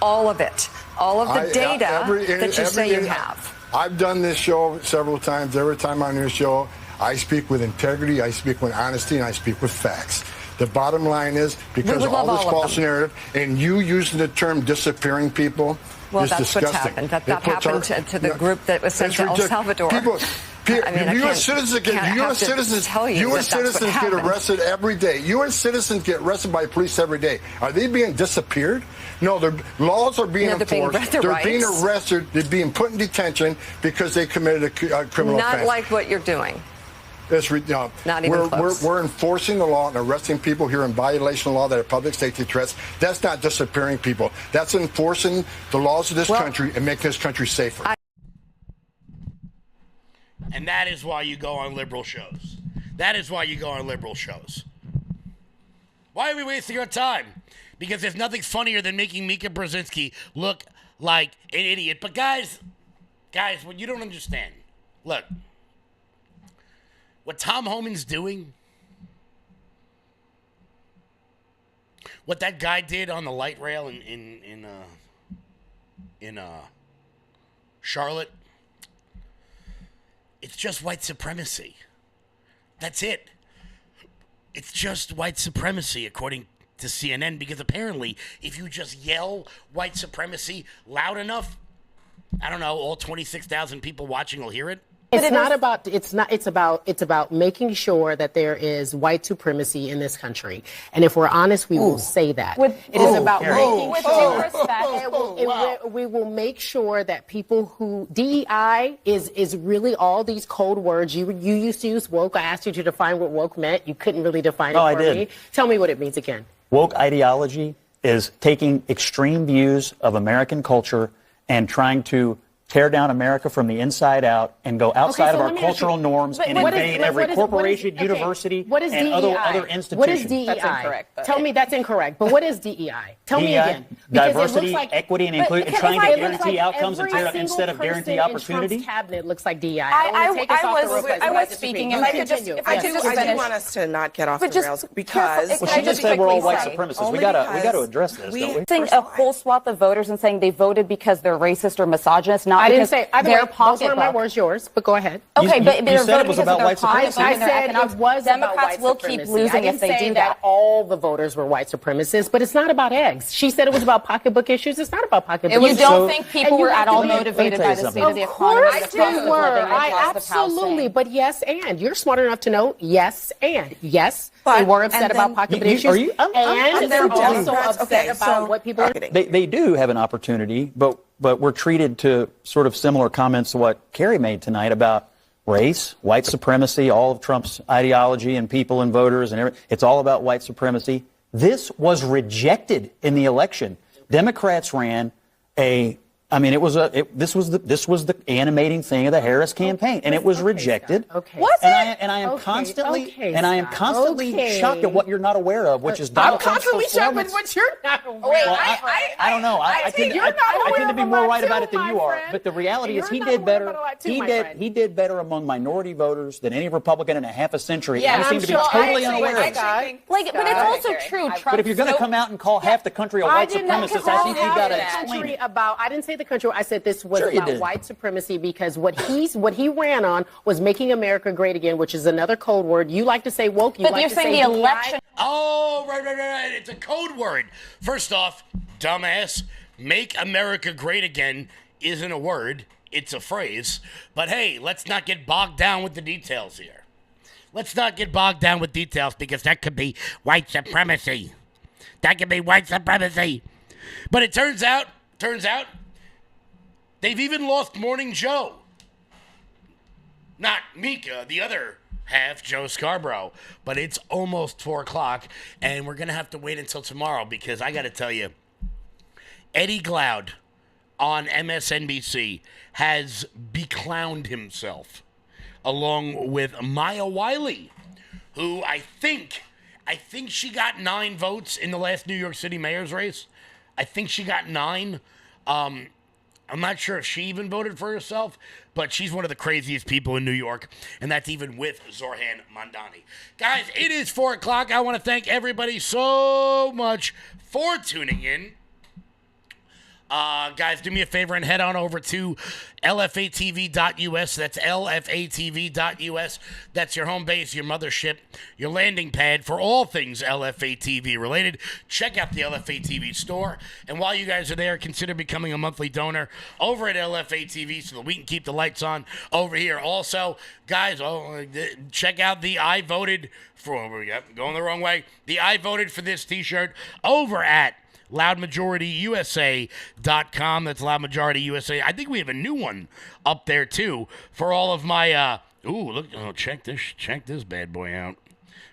All of it. All of the data that you say you have. I've done this show several times. Every time I'm on your show, I speak with integrity, I speak with honesty, and I speak with facts. The bottom line is, because of all this false narrative, and you using the term disappearing people, well, is that's disgusting. What's happened. That happened to the group that was sent to El Salvador. U.S. citizens get arrested every day. U.S. citizens get arrested by police every day. Are they being disappeared? No, their laws are being enforced. They're being arrested. They're being put in detention because they committed a criminal offense. Not like what you're doing. Not even close. We're enforcing the law and arresting people here in violation of law that are public safety threats. That's not disappearing people. That's enforcing the laws of this country and making this country safer. And that is why you go on liberal shows. That is why you go on liberal shows. Why are we wasting our time? Because there's nothing funnier than making Mika Brzezinski look like an idiot. But guys, what you don't understand. Look, what Tom Homan's doing, what that guy did on the light rail in Charlotte, it's just white supremacy. That's it. It's just white supremacy, according to CNN, because apparently if you just yell white supremacy loud enough, I don't know, all 26,000 people watching will hear it. It's about making sure that there is white supremacy in this country. And if we're honest, we will say that. It is about making sure we will make sure that people who DEI is really all these code words. You used to use woke. I asked you to define what woke meant. You couldn't really define it for me. Tell me what it means again. Woke ideology is taking extreme views of American culture and trying to tear down America from the inside out and go outside of our cultural norms and invade every corporation, university, and other institutions. What is DEI? That's incorrect. Tell me that's incorrect. But what is DEI? Tell me again. Diversity, equity, and inclusion, and trying to guarantee outcomes instead of guarantee opportunity. Trump's cabinet looks like DEI. I was speaking, and I could just finish. I do want us to not get off the rails because she just said we're all white supremacists. We got to address this, don't we? Saying a whole swath of voters and saying they voted because they're racist or misogynist, not because their pocketbook. Those were my words, yours, but go ahead. Okay, but you said it was about white supremacy. I said it was about white Democrats will supremacy. keep losing if they do that. All the voters were white supremacists, but it's not about eggs. She said it was about pocketbook issues. It's not about pocketbook issues. You don't think people were at all motivated by the state of the economy? Of course they were. Absolutely. But yes, and you're smart enough to know yes, and yes, they were upset about pocketbook issues. And they're also upset about what people are doing. They do have an opportunity, but we're treated to sort of similar comments to what Kerry made tonight about race, white supremacy, all of Trump's ideology and people and voters and everything. It's all about white supremacy. This was rejected in the election. Democrats ran this was the animating thing of the Harris campaign, and it was rejected. Okay. Was it? And I am constantly Okay. shocked at what you're not aware of, which is Donald Trump's constantly shocked performance. with what you're not aware Wait, of. I don't know. I tend to be more right about it than you are. But the reality is, he did better. He did better among minority voters than any Republican in a half a century. Yeah, and I seem to be totally unaware of it. But it's also true. But if you're going to come out and call half the country a white supremacist, I think you've got to explain it. I didn't say the country. I said this was Sure you about did. white supremacy, because what he ran on was making America great again, which is another code word. You like to say woke. You But like you're to saying say the DEI. election. Oh, right. It's a code word. First off, dumbass, make America great again isn't a word. It's a phrase. But hey, let's not get bogged down with the details here. Let's not get bogged down with details, because that could be white supremacy. That could be white supremacy. But it turns out, they've even lost Morning Joe. Not Mika, the other half, Joe Scarborough. But it's almost 4 o'clock, and we're going to have to wait until tomorrow, because I got to tell you, Eddie Glaude on MSNBC has beclowned himself, along with Maya Wiley, who I think she got 9 votes in the last New York City mayor's race. I think she got 9. I'm not sure if she even voted for herself, but she's one of the craziest people in New York, and that's even with Zohran Mamdani. Guys, it is 4 o'clock. I want to thank everybody so much for tuning in. Guys, do me a favor and head on over to LFATV.us. That's LFATV.us. That's your home base, your mothership, your landing pad for all things LFATV related. Check out the LFATV store. And while you guys are there, consider becoming a monthly donor over at LFATV so that we can keep the lights on over here. Also, guys, check out the I voted for, going the wrong way. The I voted for this t-shirt over at LoudMajorityUSA.com. That's Loud Majority USA. I think we have a new one up there too for all of my check this bad boy out.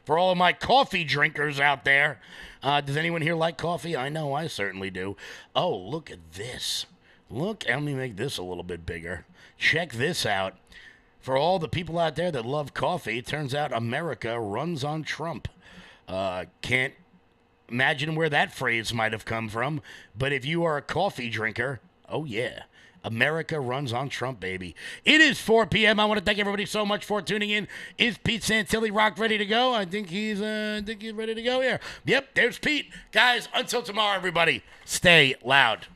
For all of my coffee drinkers out there. Does anyone here like coffee? I know I certainly do. Oh, look at this. Let me make this a little bit bigger. Check this out. For all the people out there that love coffee, it turns out America runs on Trump. Can't imagine where that phrase might have come from, but if you are a coffee drinker, oh yeah, America runs on Trump, baby. It is 4 p.m. I want to thank everybody so much for tuning in. Is Pete Santilli Rock ready to go? I think he's ready to go here. Yep, there's Pete. Guys, until tomorrow, everybody, stay loud.